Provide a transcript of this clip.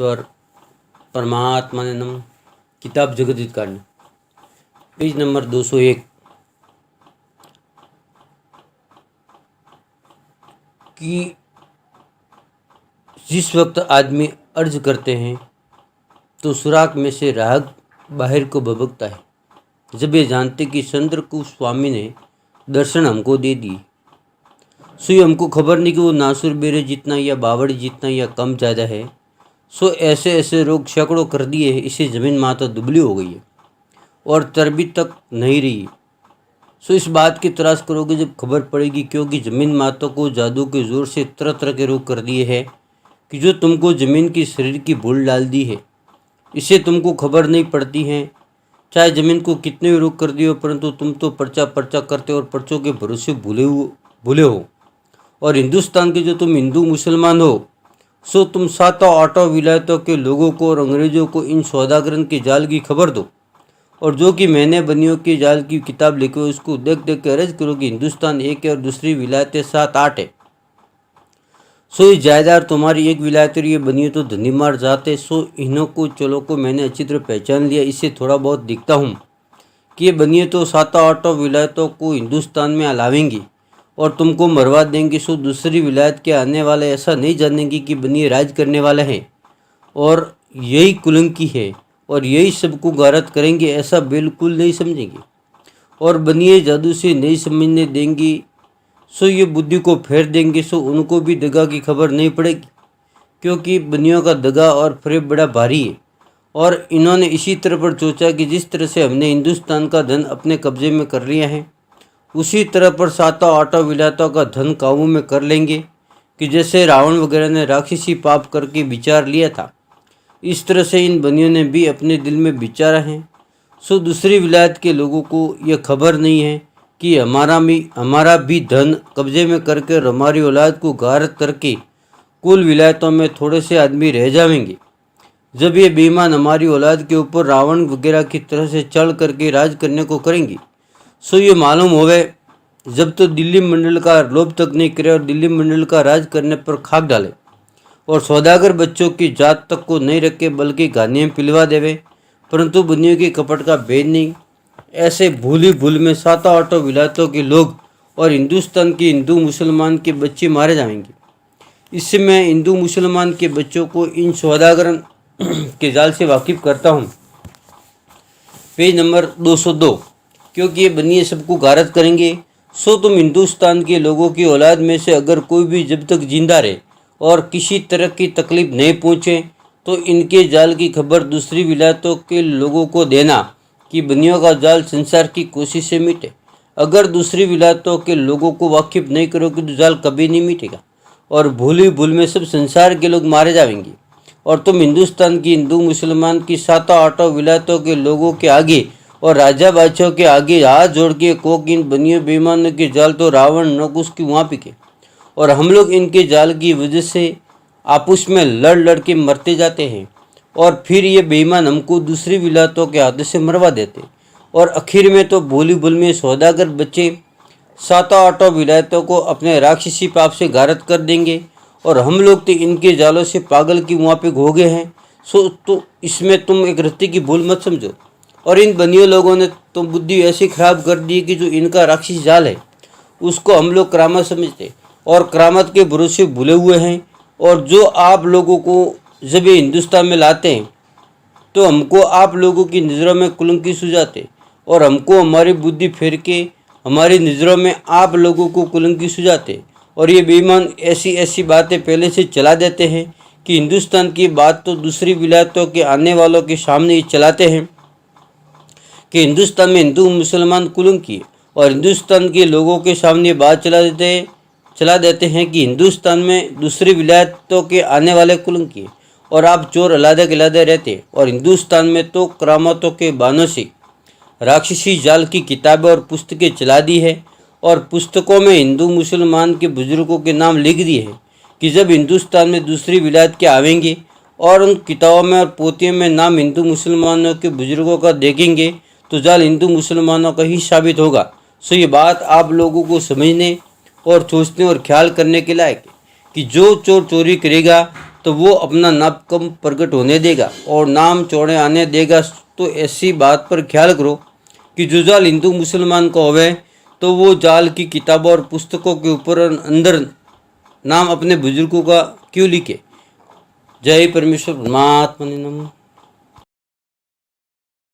ईश्वर परमात्मा ने नम। किताब जगत कांड, पेज नंबर 201। कि जिस वक्त आदमी अर्ज करते हैं तो सुराख में से राग बाहर को भभकता है। जब ये जानते कि चंद्रकूप स्वामी ने दर्शन हमको दे दिए, सो हमको खबर नहीं कि वो नासुर बेरे जितना या बावड़ी जितना या कम ज़्यादा है। सो ऐसे ऐसे रोग सैकड़ों कर दिए हैं, इससे ज़मीन माता दुबली हो गई है और तरबी तक नहीं रही। सो इस बात की तलाश करोगे जब खबर पड़ेगी, क्योंकि ज़मीन माता को जादू के ज़ोर से तरह तरह के रोग कर दिए हैं कि जो तुमको ज़मीन की शरीर की भूल डाल दी है, इससे तुमको खबर नहीं पड़ती है। चाहे ज़मीन को कितने भी रोग कर दिए हो, परंतु तुम तो पर्चा पर्चा करते और पर्चों के भरोसे भूले हो। और हिंदुस्तान के जो तुम हिंदू मुसलमान हो, सो तुम सातों आठों विलायतों के लोगों को और अंग्रेज़ों को इन सौदागरन के जाल की खबर दो। और जो कि मैंने बनियों के जाल की किताब लिखी, उसको देख देख के अर्ज करो कि हिंदुस्तान एक है और दूसरी विलायतें 7-8 है। सो ये जायदार तुम्हारी एक विलायत और ये बनिए तो धनी मार जाते। सो इन्हों को चलो को मैंने अच्छी तरह पहचान लिया, इससे थोड़ा बहुत दिखता हूँ कि ये बनिए तो 7-8 विलायतों को हिंदुस्तान में लावेंगी और तुमको मरवा देंगे। सो दूसरी विलायत के आने वाले ऐसा नहीं जानेंगे कि बनिए राज करने वाले हैं और यही कुलंकी है और यही सबको गारत करेंगे, ऐसा बिल्कुल नहीं समझेंगे और बनिए जादू से नहीं समझने देंगी। सो ये बुद्धि को फेर देंगे। सो उनको भी दगा की खबर नहीं पड़ेगी, क्योंकि बनियों का दगा और फरेब बड़ा भारी है। और इन्होंने इसी तरह पर सोचा कि जिस तरह से हमने हिंदुस्तान का धन अपने कब्जे में कर लिया है, उसी तरह पर 7-8 विलायतों का धन काबू में कर लेंगे। कि जैसे रावण वगैरह ने राक्षसी पाप करके विचार लिया था, इस तरह से इन बनियों ने भी अपने दिल में विचारा है। सो दूसरी विलायत के लोगों को यह खबर नहीं है कि हमारा भी धन कब्जे में करके और हमारी औलाद को गारत करके कुल विलायतों में थोड़े से आदमी रह जाएंगे। जब ये बेईमान हमारी औलाद के ऊपर रावण वगैरह की तरह से चढ़ करके राज करने को करेंगी, सो ये मालूम होवे जब तो दिल्ली मंडल का लोभ तक नहीं करे और दिल्ली मंडल का राज करने पर खाक डाले और सौदागर बच्चों की जात तक को नहीं रखे बल्कि गानियाँ पिलवा देवे, परंतु बनियों के कपट का भेद नहीं। ऐसे भूली भूल में 7-8 विलायतों के लोग और हिंदुस्तान के हिंदू मुसलमान के बच्चे मारे जाएंगे। इससे मैं हिंदू मुसलमान के बच्चों को इन सौदागरन के जाल से वाकिफ करता हूँ। Page number 202। क्योंकि ये बनिए सबको गारत करेंगे। सो तुम हिंदुस्तान के लोगों की औलाद में से अगर कोई भी जब तक जिंदा रहे और किसी तरह की तकलीफ नहीं पहुँचे, तो इनके जाल की खबर दूसरी विलायतों के लोगों को देना कि बनियों का जाल संसार की कोशिश से मिटे। अगर दूसरी विलायतों के लोगों को वाकिफ नहीं करोगे तो जाल कभी नहीं मिटेगा और भूली भूल में सब संसार के लोग मारे जाएंगे। और तुम हिंदुस्तान की हिंदू मुसलमान की 7-8 विलायतों के लोगों के आगे और राजा बादशाहों के आगे हाथ जोड़ के कोक इन बनियों बेईमानों के जाल तो रावण नकुश की वहाँ पिके और हम लोग इनके जाल की वजह से आपस में लड़ लड़ के मरते जाते हैं और फिर ये बेईमान हमको दूसरी विलायतों के हाथों से मरवा देते और आखिर में तो भोली भूल में सौदागर बच्चे 7-8 विलायतों को अपने राक्षसी पाप से गारत कर देंगे और हम लोग तो इनके जालों से पागल की वहाँ पे हो गए हैं। सो तो इसमें तुम एक रत्ती की भूल मत समझो। और इन बनियों लोगों ने तो बुद्धि ऐसी खराब कर दी कि जो इनका राक्षसी जाल है उसको हम लोग करामत समझते और करामत के भरोसे भूले हुए हैं। और जो आप लोगों को जब ये हिंदुस्तान में लाते हैं तो हमको आप लोगों की नज़रों में कुलंकी सुझाते और हमको हमारी बुद्धि फेर के हमारी नज़रों में आप लोगों को कुलंकी सुझाते। और ये बेईमान ऐसी ऐसी बातें पहले से चला देते हैं कि हिंदुस्तान की बात तो दूसरी विलायतों के आने वालों के सामने ही चलाते हैं कि हिंदुस्तान में हिंदू मुसलमान कुलंकी है और हिंदुस्तान के लोगों के सामने बात चला देते हैं कि हिंदुस्तान में दूसरी विलायतों के आने वाले कुलंकी है और आप चोर अलग-अलग रहते। और हिंदुस्तान में तो करामतों के बानों से राक्षसी जाल की किताबें और पुस्तकें चला दी है और पुस्तकों में हिंदू मुसलमान के बुजुर्गों के नाम लिख दिए हैं कि जब हिंदुस्तान में दूसरी विलायत के आवेंगे और उन किताबों में और पोथियों में नाम हिंदू मुसलमानों के बुजुर्गों का देखेंगे तो जाल हिंदू मुसलमानों का ही साबित होगा। सो ये बात आप लोगों को समझने और सोचने और ख्याल करने के लायक है कि जो चोर चोरी करेगा तो वो अपना नाम कम प्रकट होने देगा और नाम चौड़े आने देगा। तो ऐसी बात पर ख्याल करो कि जो जाल हिंदू मुसलमान को होवे तो वो जाल की किताबों और पुस्तकों के ऊपर अंदर नाम अपने बुजुर्गों का क्यों लिखे। जय परमेश्वर, परमात्मा ने नमः।